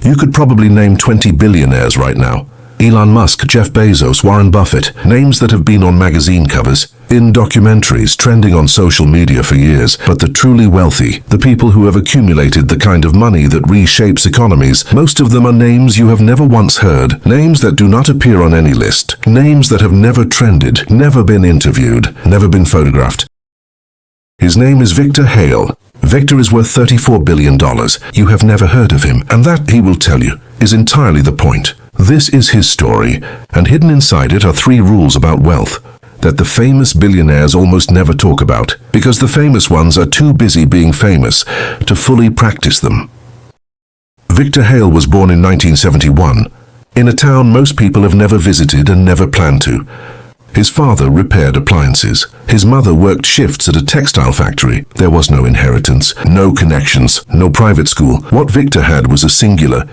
You could probably name 20 billionaires right now. Elon Musk, Jeff Bezos, Warren Buffett, names that have been on magazine covers, in documentaries, trending on social media for years. But the truly wealthy, the people who have accumulated the kind of money that reshapes economies, most of them are names you have never once heard, names that do not appear on any list, names that have never trended, never been interviewed, never been photographed. His name is Victor Hale. Victor is worth $34 billion. You have never heard of him, and that, he will tell you, is entirely the point. This is his story, and hidden inside it are 3 rules about wealth that the famous billionaires almost never talk about, because the famous ones are too busy being famous to fully practice them. Victor Hale was born in 1971, in a town most people have never visited and never planned to. His father repaired appliances. His mother worked shifts at a textile factory. There was no inheritance, no connections, no private school. What Victor had was a singular,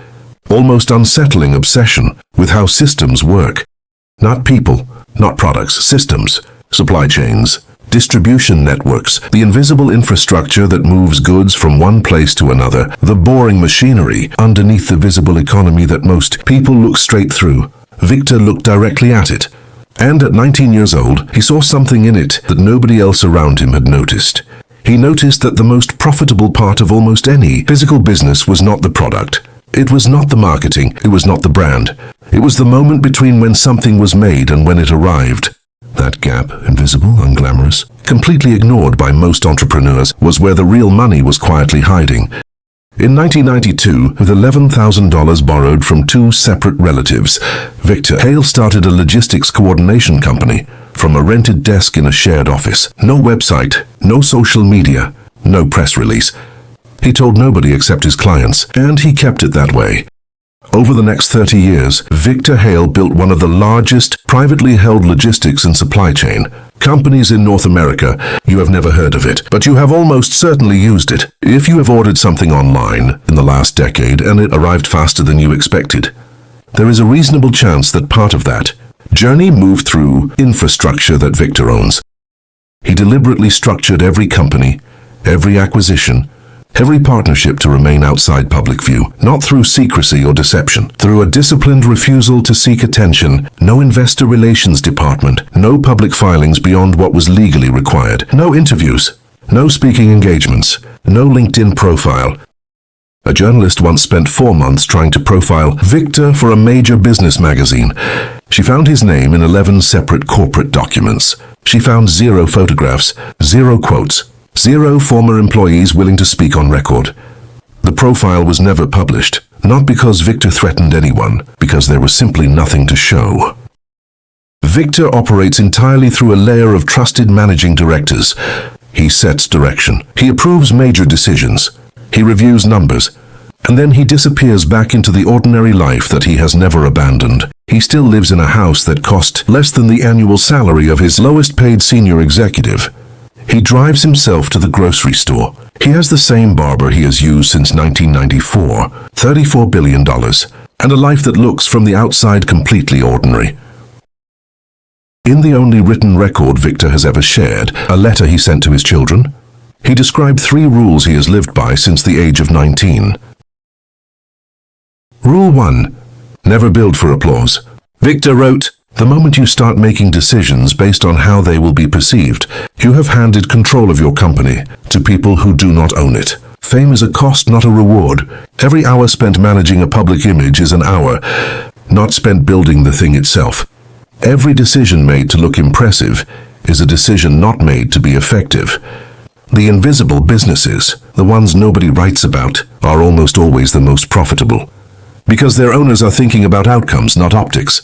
almost unsettling obsession with how systems work. Not people, not products, systems, supply chains, distribution networks, the invisible infrastructure that moves goods from one place to another, the boring machinery underneath the visible economy that most people look straight through. Victor looked directly at it. And at 19 years old, he saw something in it that nobody else around him had noticed. He noticed that the most profitable part of almost any physical business was not the product. It was not the marketing, it was not the brand. It was the moment between when something was made and when it arrived. That gap, invisible, unglamorous, completely ignored by most entrepreneurs, was where the real money was quietly hiding. In 1992, with $11,000 borrowed from 2 separate relatives, Victor Hale started a logistics coordination company from a rented desk in a shared office. No website, no social media, no press release. He told nobody except his clients, and he kept it that way. Over the next 30 years, Victor Hale built one of the largest privately held logistics and supply chain companies in North America. You have never heard of it, but you have almost certainly used it. If you have ordered something online in the last decade and it arrived faster than you expected, there is a reasonable chance that part of that journey moved through infrastructure that Victor owns. He deliberately structured every company, every acquisition, every partnership to remain outside public view, not through secrecy or deception, through a disciplined refusal to seek attention, no investor relations department, no public filings beyond what was legally required, no interviews, no speaking engagements, no LinkedIn profile. A journalist once spent 4 months trying to profile Victor for a major business magazine. She found his name in 11 separate corporate documents. She found 0 photographs, 0 quotes, 0 former employees willing to speak on record. The profile was never published, not because Victor threatened anyone, because there was simply nothing to show. Victor operates entirely through a layer of trusted managing directors. He sets direction. He approves major decisions. He reviews numbers. And then he disappears back into the ordinary life that he has never abandoned. He still lives in a house that cost less than the annual salary of his lowest paid senior executive. He drives himself to the grocery store. He has the same barber he has used since 1994, $34 billion, and a life that looks from the outside completely ordinary. In the only written record Victor has ever shared, a letter he sent to his children, he described 3 rules he has lived by since the age of 19. Rule 1. Never build for applause. Victor wrote, "The moment you start making decisions based on how they will be perceived, you have handed control of your company to people who do not own it. Fame is a cost, not a reward. Every hour spent managing a public image is an hour, not spent building the thing itself. Every decision made to look impressive is a decision not made to be effective. The invisible businesses, the ones nobody writes about, are almost always the most profitable, because their owners are thinking about outcomes, not optics."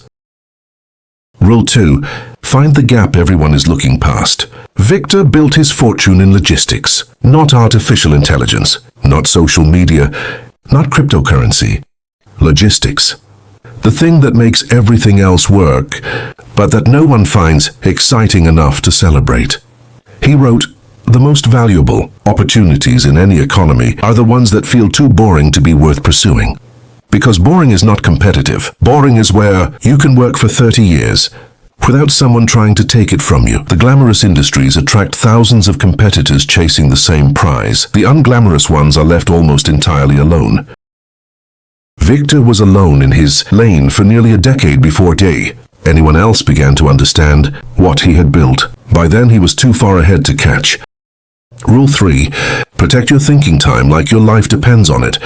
Rule 2. Find the gap everyone is looking past. Victor built his fortune in logistics, not artificial intelligence, not social media, not cryptocurrency. Logistics. The thing that makes everything else work, but that no one finds exciting enough to celebrate. He wrote, "The most valuable opportunities in any economy are the ones that feel too boring to be worth pursuing. Because boring is not competitive. Boring is where you can work for 30 years without someone trying to take it from you. The glamorous industries attract thousands of competitors chasing the same prize. The unglamorous ones are left almost entirely alone. Victor was alone in his lane for nearly a decade before anyone else began to understand what he had built. By then he was too far ahead to catch. Rule 3. Protect your thinking time like your life depends on it.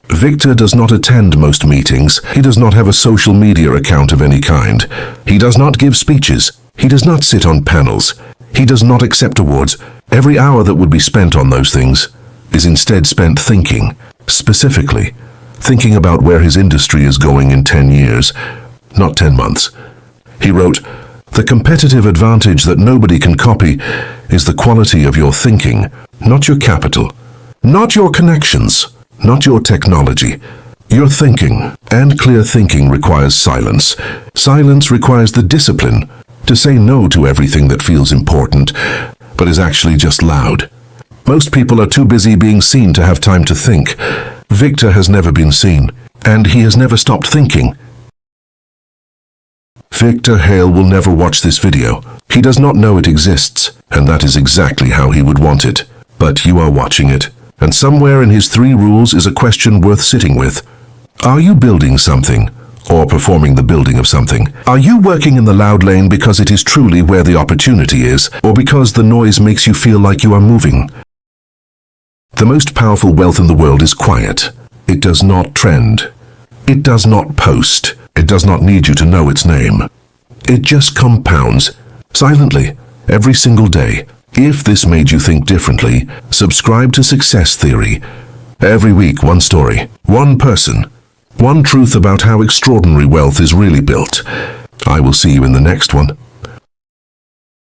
Victor does not attend most meetings. He does not have a social media account of any kind. He does not give speeches. He does not sit on panels. He does not accept awards. Every hour that would be spent on those things is instead spent thinking, specifically, thinking about where his industry is going in 10 years, not 10 months. He wrote, "The competitive advantage that nobody can copy is the quality of your thinking, not your capital, not your connections, not your technology. Your thinking, and clear thinking, requires silence. Silence requires the discipline to say no to everything that feels important, but is actually just loud. Most people are too busy being seen to have time to think. Victor has never been seen, and he has never stopped thinking." Victor Hale will never watch this video. He does not know it exists, and that is exactly how he would want it. But you are watching it, and somewhere in his 3 rules is a question worth sitting with. Are you building something, or performing the building of something? Are you working in the loud lane because it is truly where the opportunity is, or because the noise makes you feel like you are moving? The most powerful wealth in the world is quiet. It does not trend. It does not post. It does not need you to know its name. It just compounds, silently, every single day. If this made you think differently, subscribe to Success Theory. Every week, one story, one person, one truth about how extraordinary wealth is really built. I will see you in the next one.